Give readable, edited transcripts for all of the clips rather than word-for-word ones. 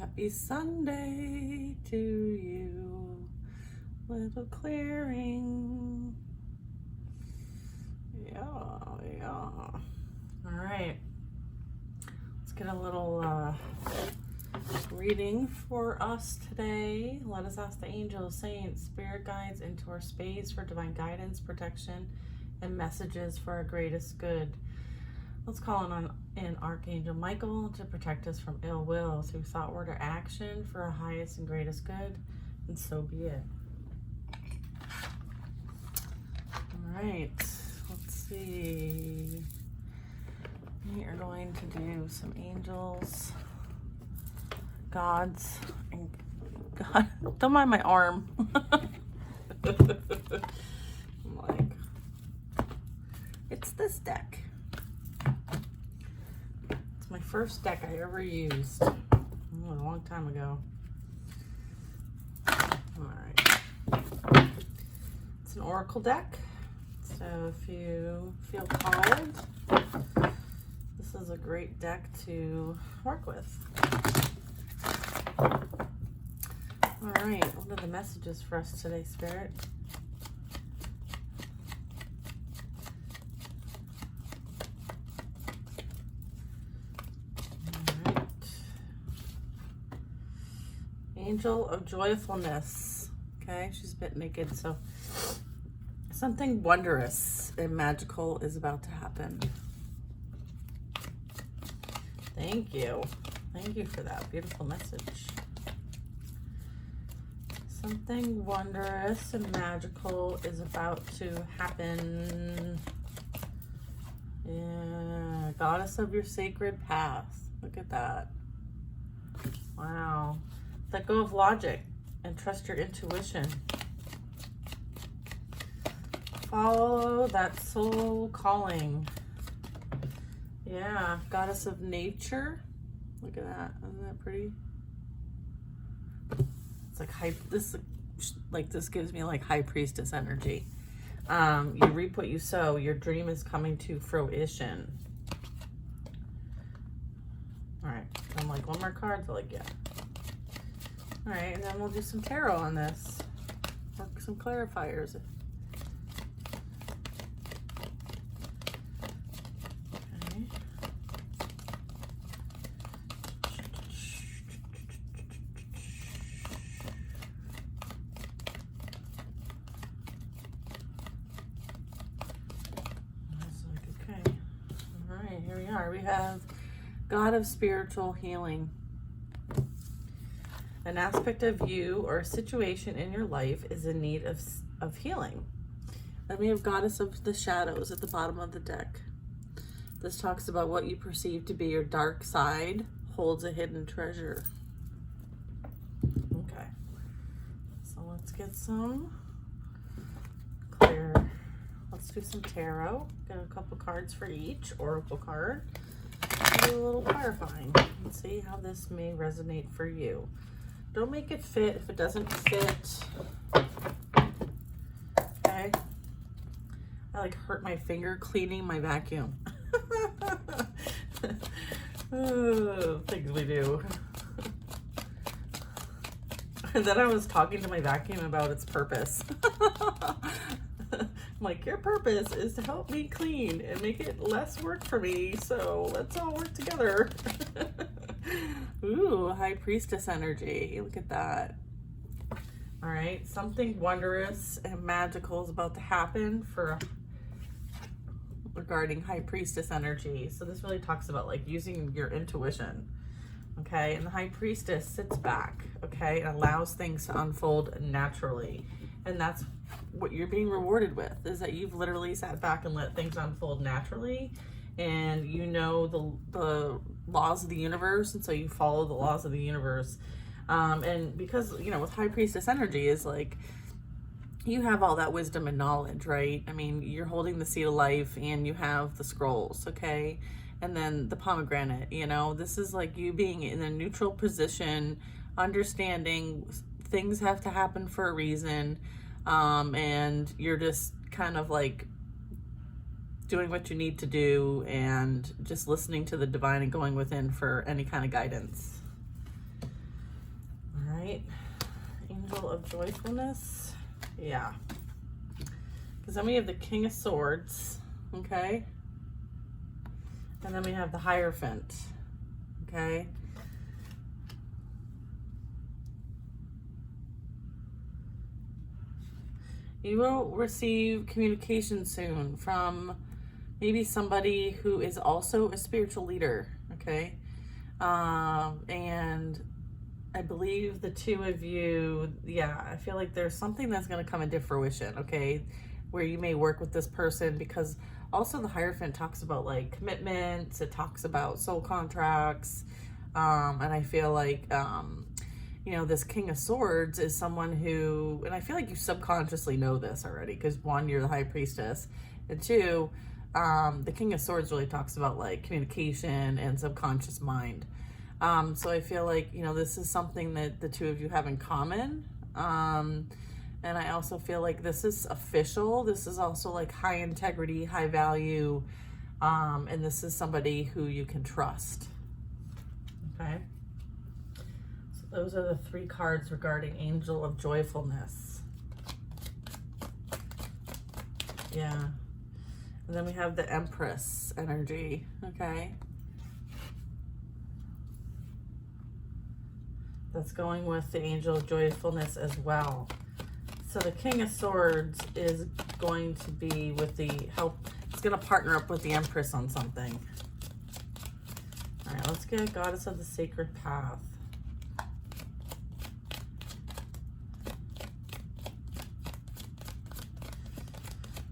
Happy Sunday to you. Little clearing. Yeah. All right. Let's get a little reading for us today. Let us ask the angels, saints, spirit guides into our space for divine guidance, protection, and messages for our greatest good. Let's call on Archangel Michael to protect us from ill will through thought, word, or action for our highest and greatest good, and so be it. All right, let's see. We are going to do some angels, gods, and God. Don't mind my arm. I'm like, it's this deck. My first deck I ever used a long time ago. All right, it's an oracle deck, so if you feel called, this is a great deck to work with. All right, what are the messages for us today, Spirit? Angel of joyfulness. Okay, she's a bit naked, so something wondrous and magical is about to happen. Thank you. Thank you for that beautiful message. Something wondrous and magical is about to happen. Yeah, goddess of your sacred path. Look at that. Wow. Let go of logic and trust your intuition. Follow that soul calling. Yeah, goddess of nature. Look at that. Isn't that pretty? It's like this gives me like high priestess energy. You reap what you sow. Your dream is coming to fruition. All right. I'm like, one more card. So like, yeah. All right, and then we'll do some tarot on this. Work some clarifiers. Okay. Okay. All right, here we are. We have God of spiritual healing. An aspect of you or a situation in your life is in need of healing. Then we have Goddess of the Shadows at the bottom of the deck. This talks about what you perceive to be your dark side holds a hidden treasure. Okay. So let's get some clear. Let's do some tarot. Get a couple cards for each oracle card. Do a little clarifying and see how this may resonate for you. Don't make it fit if it doesn't fit. Okay. I like hurt my finger cleaning my vacuum. Oh, things we do. And then I was talking to my vacuum about its purpose. I'm like, your purpose is to help me clean and make it less work for me. So let's all work together. Ooh, high priestess energy. Look at that. All right, something wondrous and magical is about to happen regarding high priestess energy. So this really talks about like using your intuition. Okay, and the high priestess sits back, okay, and allows things to unfold naturally. And that's what you're being rewarded with, is that you've literally sat back and let things unfold naturally. And you know the laws of the universe, and so you follow the laws of the universe. And because, you know, with high priestess energy is like, you have all that wisdom and knowledge, right? I mean, you're holding the seed of life and you have the scrolls, okay? And then the pomegranate, you know, this is like you being in a neutral position, understanding things have to happen for a reason. And you're just kind of like doing what you need to do and just listening to the divine and going within for any kind of guidance. right. Angel of Joyfulness. Yeah. Because then we have the King of Swords. Okay. And then we have the Hierophant. Okay. You will receive communication soon from maybe somebody who is also a spiritual leader, okay? And I believe the two of you, yeah, I feel like there's something that's going to come into fruition, okay? Where you may work with this person, because also the Hierophant talks about like commitments, it talks about soul contracts, and I feel like, you know, this King of Swords is someone who, and I feel like you subconsciously know this already, because one, you're the High Priestess, and two, the King of Swords really talks about like communication and subconscious mind. So I feel like, you know, this is something that the two of you have in common. And I also feel like this is official. This is also like high integrity, high value. And this is somebody who you can trust. Okay. Those are the 3 cards regarding Angel of Joyfulness. Yeah. And then we have the Empress energy, okay? That's going with the Angel of Joyfulness as well. So the King of Swords is going to be with the help. It's going to partner up with the Empress on something. All right, let's get Goddess of the Sacred Path.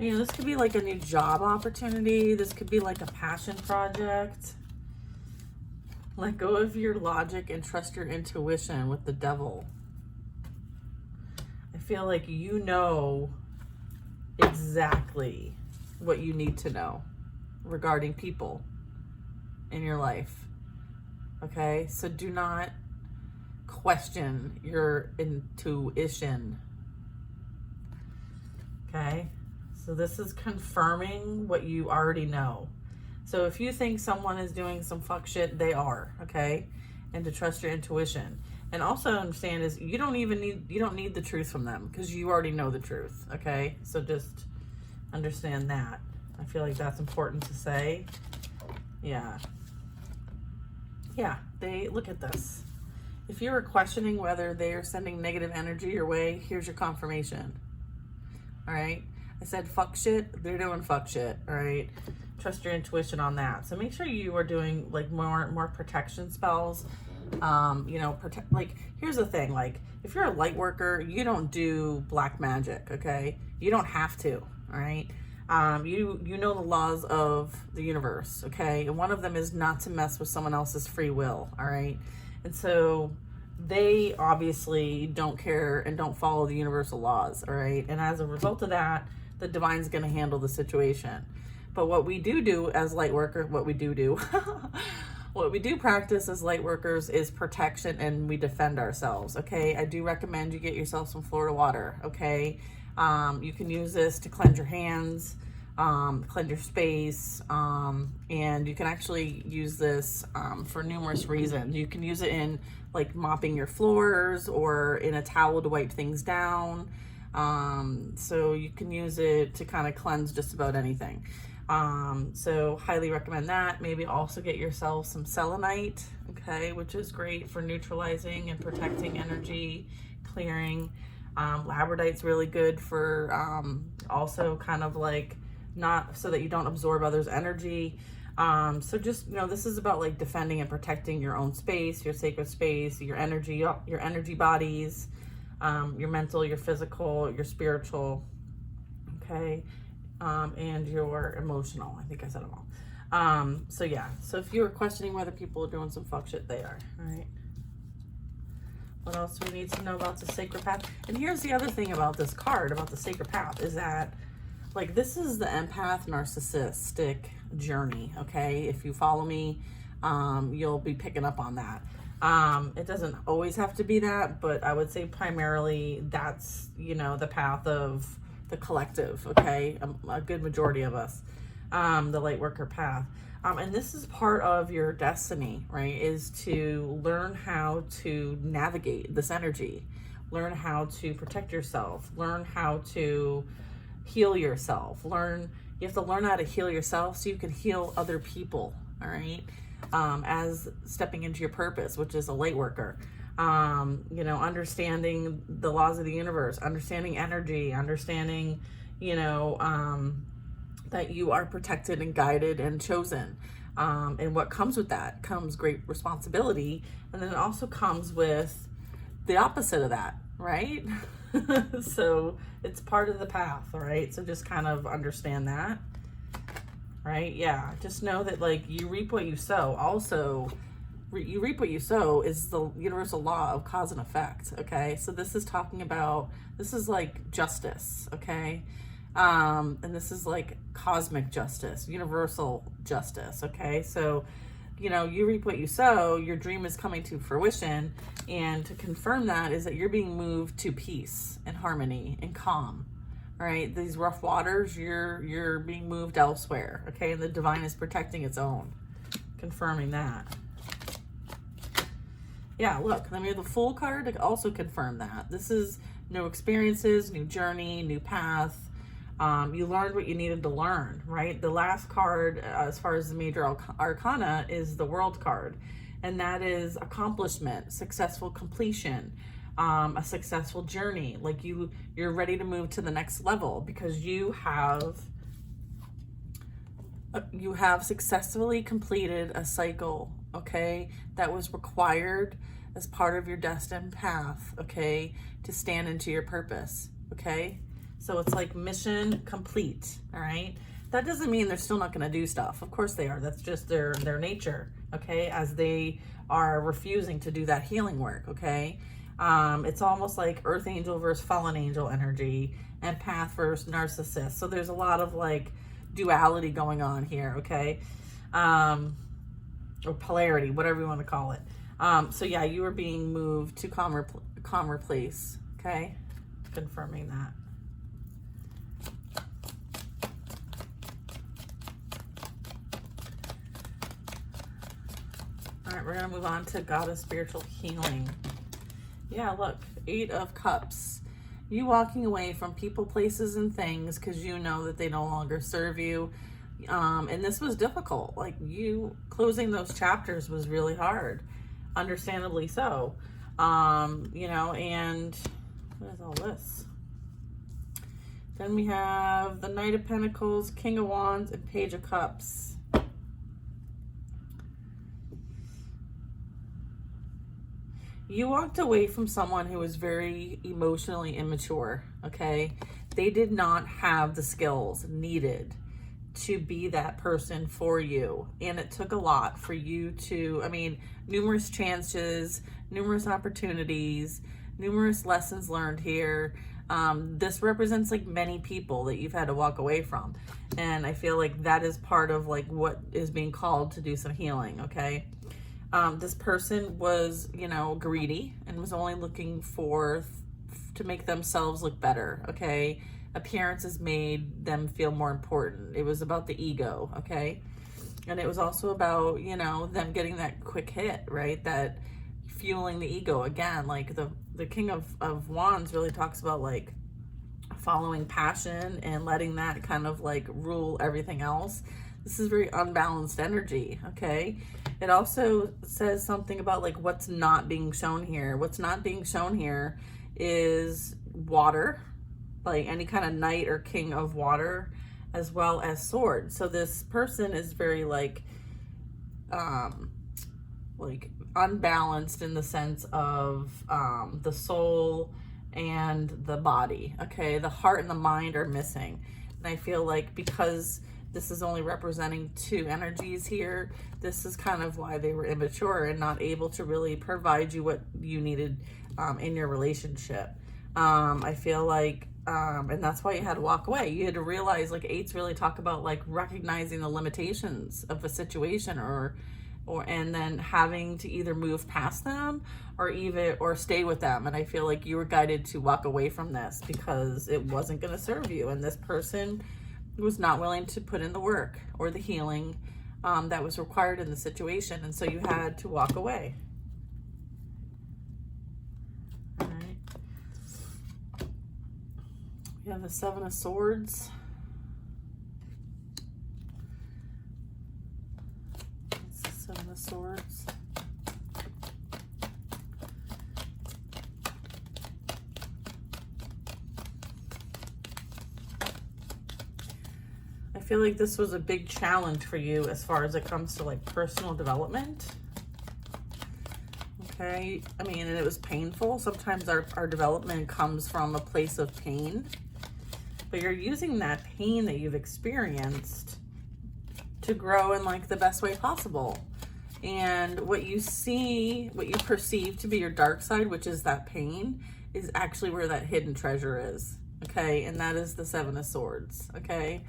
You know, this could be like a new job opportunity. This could be like a passion project. Let go of your logic and trust your intuition with the Devil. I feel like you know exactly what you need to know regarding people in your life. Okay? So do not question your intuition. Okay? So this is confirming what you already know. So if you think someone is doing some fuck shit, they are, okay? And to trust your intuition. And also understand is you don't need the truth from them, because you already know the truth, okay? So just understand that. I feel like that's important to say. Yeah. Yeah, look at this. If you were questioning whether they are sending negative energy your way, here's your confirmation. All right? I said fuck shit, they're doing fuck shit, all right? Trust your intuition on that. So make sure you are doing like more protection spells. You know, like, here's the thing, like, if you're a light worker, you don't do black magic, okay? You don't have to, all right? You know the laws of the universe, okay? And one of them is not to mess with someone else's free will, all right? And so they obviously don't care and don't follow the universal laws, all right? And as a result of that, the divine's going to handle the situation. But what we do as light workers, what we do practice as light workers is protection, and we defend ourselves, okay? I do recommend you get yourself some Florida water, okay? You can use this to cleanse your hands, cleanse your space, and you can actually use this for numerous reasons. You can use it in like mopping your floors or in a towel to wipe things down. So you can use it to kind of cleanse just about anything. So highly recommend that. Maybe also get yourself some selenite, okay, which is great for neutralizing and protecting energy, clearing. Labradorite's really good for also kind of like not so that you don't absorb others' energy. So just, you know, this is about like defending and protecting your own space, your sacred space, your energy bodies, your mental, your physical, your spiritual, okay, and your emotional. I think I said them all. So yeah, so if you were questioning whether people are doing some fuck shit, they are, all right? What else do we need to know about the Sacred Path? And here's the other thing about this card, about the Sacred Path, is that, like, this is the empath narcissistic journey, okay? If you follow me, you'll be picking up on that. It doesn't always have to be that, but I would say primarily that's, you know, the path of the collective, okay? A good majority of us, the light worker path. And this is part of your destiny, right? Is to learn how to navigate this energy, learn how to protect yourself, learn how to heal yourself, you have to learn how to heal yourself so you can heal other people, all right? As stepping into your purpose, which is a light worker. Understanding the laws of the universe, understanding energy, understanding, that you are protected and guided and chosen. And what comes with that comes great responsibility. And then it also comes with the opposite of that, right? So it's part of the path, all right? So just kind of understand that, right? Yeah, just know that like you reap what you sow. Also, you reap what you sow is the universal law of cause and effect, okay? So this is talking about, this is like justice, okay? And this is like cosmic justice, universal justice, okay? So, you reap what you sow, your dream is coming to fruition, and to confirm that is that you're being moved to peace and harmony and calm, all right? These rough waters, you're being moved elsewhere, okay? And the divine is protecting its own, confirming that. Yeah, look, then we have the Fool card to also confirm that. This is new experiences, new journey, new path. You learned what you needed to learn, right? The last card, as far as the major arcana, is the World card. And that is accomplishment, successful completion, a successful journey. Like you're ready to move to the next level because you have successfully completed a cycle, okay, that was required as part of your destined path, okay, to stand into your purpose, okay? So it's like mission complete, all right? That doesn't mean they're still not going to do stuff. Of course they are. That's just their nature, okay? As they are refusing to do that healing work, okay? It's almost like earth angel versus fallen angel energy, empath versus narcissist. So there's a lot of like duality going on here, okay? Or polarity, whatever you want to call it. So yeah, you are being moved to calmer place, okay? Confirming that. All right, we're going to move on to Goddess Spiritual Healing. Yeah, look, 8 of Cups. You walking away from people, places, and things because you know that they no longer serve you. And this was difficult. Like, you closing those chapters was really hard. Understandably so. And what is all this? Then we have the Knight of Pentacles, King of Wands, and Page of Cups. You walked away from someone who was very emotionally immature, okay? They did not have the skills needed to be that person for you. And it took a lot for you to, numerous chances, numerous opportunities, numerous lessons learned here. This represents like many people that you've had to walk away from. And I feel like that is part of like what is being called to do some healing, okay? This person was, greedy and was only looking to make themselves look better, okay? Appearances made them feel more important. It was about the ego, okay? And it was also about, them getting that quick hit, right? That fueling the ego again. Like the King of Wands really talks about like following passion and letting that kind of like rule everything else. This is very unbalanced energy, okay? It also says something about like what's not being shown here. What's not being shown here is water, like any kind of knight or king of water, as well as sword. So this person is very like unbalanced in the sense of the soul and the body, okay? The heart and the mind are missing. And I feel like because this is only representing 2 energies here, this is kind of why they were immature and not able to really provide you what you needed in your relationship. I feel like, and that's why you had to walk away. You had to realize, like, 8s really talk about like recognizing the limitations of a situation and then having to either move past them or stay with them. And I feel like you were guided to walk away from this because it wasn't going to serve you. And this person was not willing to put in the work or the healing that was required in the situation, and so you had to walk away. All right. We have the Seven of Swords. It's the Seven of Swords. I feel like this was a big challenge for you as far as it comes to like personal development. Okay, I mean, and it was painful. Sometimes our development comes from a place of pain, but you're using that pain that you've experienced to grow in like the best way possible. And what you see, what you perceive to be your dark side, which is that pain, is actually where that hidden treasure is. Okay, and that is the Seven of Swords. Okay,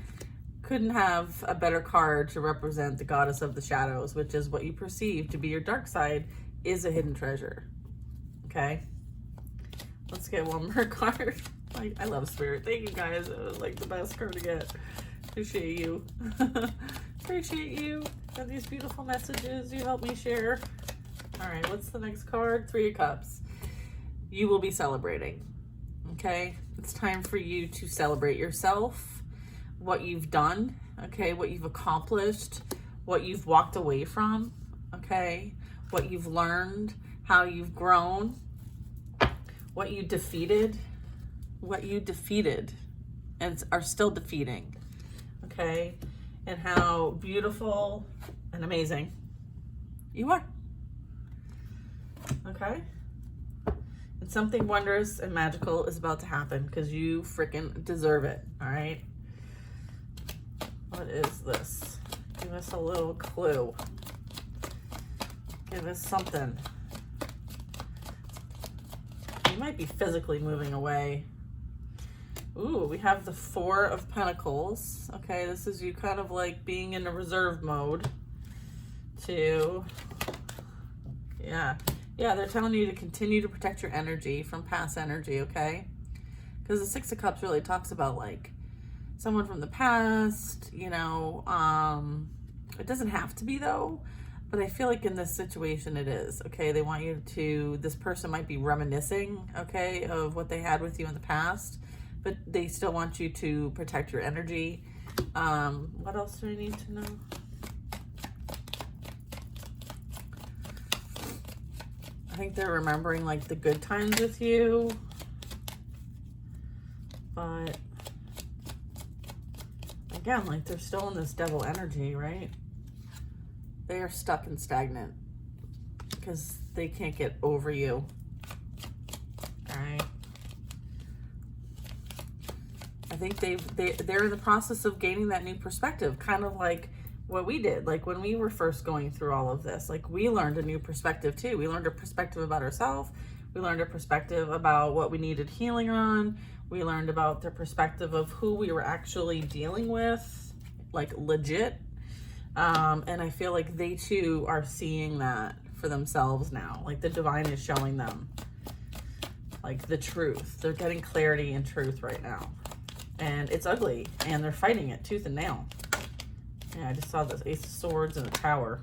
couldn't have a better card to represent the goddess of the shadows, which is what you perceive to be your dark side is a hidden treasure. Okay, let's get one more card. I love Spirit. Thank you guys. It was like the best card to get. Appreciate you. Appreciate you and these beautiful messages you help me share. All right, what's the next card? Three of Cups. You will be celebrating. Okay, it's time for you to celebrate yourself, what you've done, okay, what you've accomplished, what you've walked away from, okay, what you've learned, how you've grown, what you defeated and are still defeating, okay, and how beautiful and amazing you are, okay? And something wondrous and magical is about to happen because you freaking deserve it, all right? What is this? Give us a little clue. Give us something. You might be physically moving away. Ooh, we have the Four of Pentacles. Okay, this is you kind of like being in a reserve mode to, yeah, they're telling you to continue to protect your energy from past energy, okay? Because the Six of Cups really talks about like someone from the past, you know, it doesn't have to be though, but I feel like in this situation it is, okay? They want you to, this person might be reminiscing, okay, of what they had with you in the past, but they still want you to protect your energy. What else do I need to know? I think they're remembering like the good times with you, but again, like they're still in this devil energy, right? They are stuck and stagnant because they can't get over you. All right. I think they're in the process of gaining that new perspective, kind of like what we did. Like when we were first going through all of this, like we learned a new perspective too. We learned a perspective about ourselves. We learned a perspective about what we needed healing on. We learned about the perspective of who we were actually dealing with, like legit. And I feel like they too are seeing that for themselves now. Like the divine is showing them like the truth. They're getting clarity and truth right now. And it's ugly and they're fighting it tooth and nail. Yeah, I just saw this Ace of Swords and a Tower.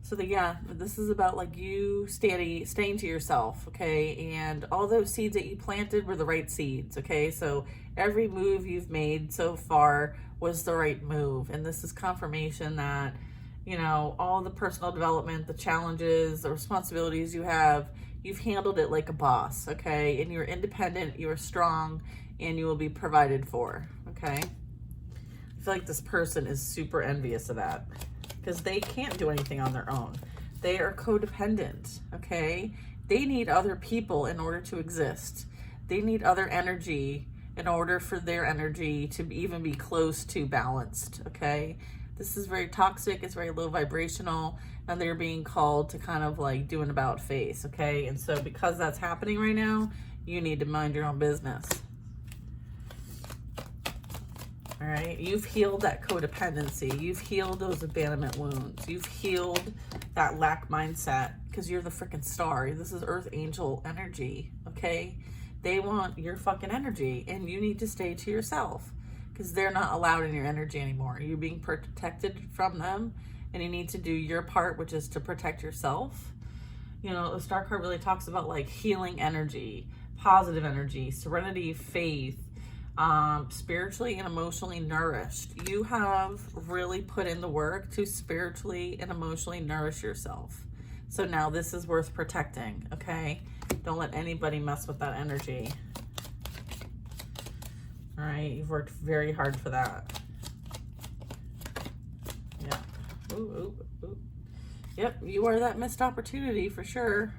So this is about like you staying to yourself, okay? And all those seeds that you planted were the right seeds, okay? So every move you've made so far was the right move. And this is confirmation that, you know, all the personal development, the challenges, the responsibilities you have, you've handled it like a boss, okay? And you're independent, you're strong, and you will be provided for, okay? I feel like this person is super envious of that because they can't do anything on their own. They are codependent, okay? They need other people in order to exist. They need other energy in order for their energy to even be close to balanced, okay? This is very toxic, it's very low vibrational, and they're being called to kind of like do an about face, okay? And so because that's happening right now, you need to mind your own business. All right, you've healed that codependency. You've healed those abandonment wounds. You've healed that lack mindset because you're the freaking star. This is Earth Angel energy, okay? They want your fucking energy and you need to stay to yourself because they're not allowed in your energy anymore. You're being protected from them, and you need to do your part, which is to protect yourself. You know, the Star card really talks about like healing energy, positive energy, serenity, faith, spiritually and emotionally nourished. You have really put in the work to spiritually and emotionally nourish yourself. So now this is worth protecting, okay? Don't let anybody mess with that energy. All right, you've worked very hard for that. Yeah. Ooh, ooh, ooh. Yep, you are that missed opportunity for sure.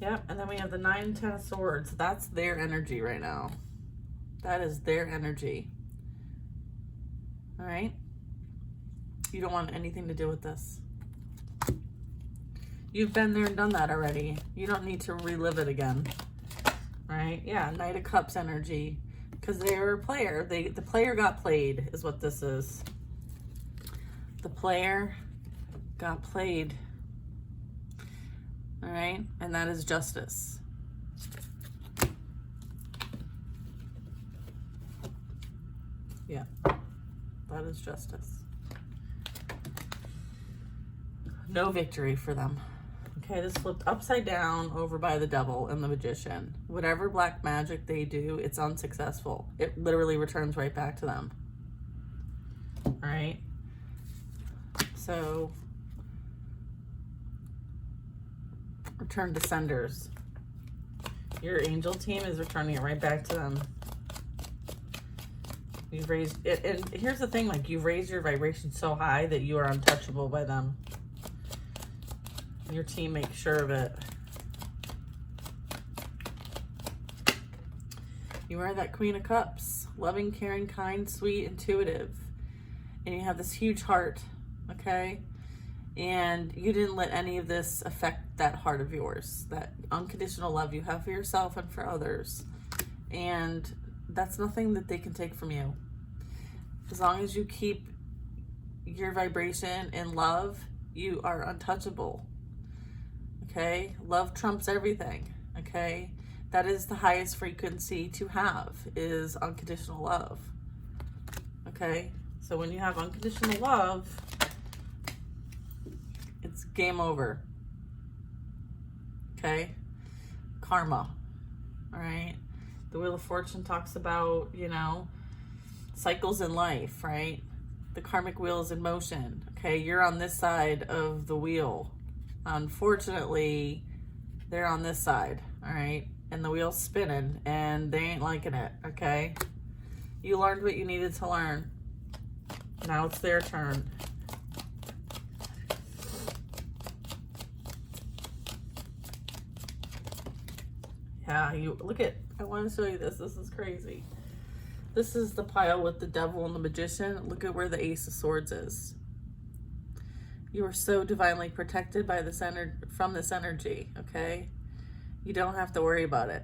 Yep, and then we have the 9 and 10 of Swords. That's their energy right now. That is their energy. All right? You don't want anything to do with this. You've been there and done that already. You don't need to relive it again. Right? Yeah, Knight of Cups energy. Because they're a player. The player got played is what this is. The player got played. All right? And that is justice. Yeah. That is justice. No victory for them. Okay, this flipped upside down over by the devil and the magician. Whatever black magic they do, it's unsuccessful. It literally returns right back to them. All right? So, return to senders. Your angel team is returning it right back to them. You've raised it, and here's the thing, like, you've raised your vibration so high that you are untouchable by them. Your team makes sure of it. You are that Queen of Cups. Loving, caring, kind, sweet, intuitive. And you have this huge heart, okay? And you didn't let any of this affect that heart of yours. That unconditional love you have for yourself and for others. And that's nothing that they can take from you. As long as you keep your vibration in love, you are untouchable. Okay? Love trumps everything. Okay? That is the highest frequency to have, is unconditional love. Okay? So when you have unconditional love, it's game over. Okay? Karma. All right? The Wheel of Fortune talks about, you know, cycles in life, right? The karmic wheel is in motion. Okay? You're on this side of the wheel. Unfortunately, they're on this side, all right? And the wheel's spinning, and they ain't liking it, okay? You learned what you needed to learn. Now it's their turn. Yeah, you look at, I want to show you this. This is crazy. This is the pile with the devil and the magician. Look at where the Ace of Swords is. You are so divinely protected by this from this energy, okay? You don't have to worry about it,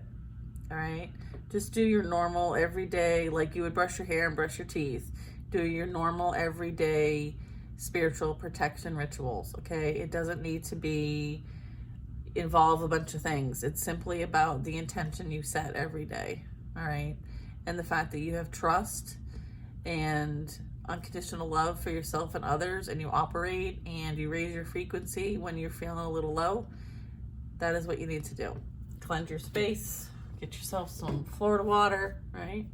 all right? Just do your normal everyday, like you would brush your hair and brush your teeth. Do your normal everyday spiritual protection rituals, okay? It doesn't need to involve a bunch of things. It's simply about the intention you set every day, all right? And the fact that you have trust and unconditional love for yourself and others, and you operate and you raise your frequency when you're feeling a little low. That is what you need to do. Cleanse your space, get yourself some Florida water, right?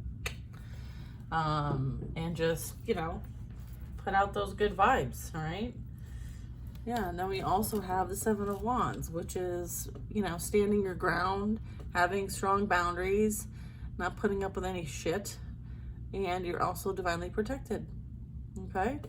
And just, you know, put out those good vibes, all right? Yeah, and then we also have the 7 of Wands, which is, you know, standing your ground, having strong boundaries, not putting up with any shit, and you're also divinely protected. Okay?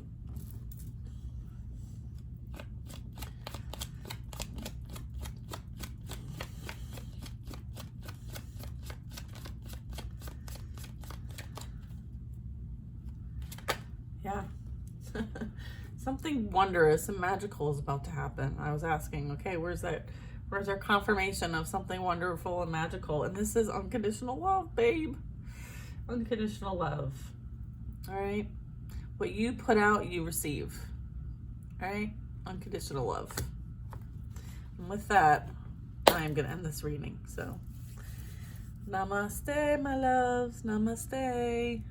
Yeah. Something wondrous and magical is about to happen. I was asking, okay, where's our confirmation of something wonderful and magical? And this is unconditional love, babe. Unconditional love. All right? What you put out, you receive. All right? Unconditional love. And with that, I am going to end this reading. So, Namaste, my loves. Namaste.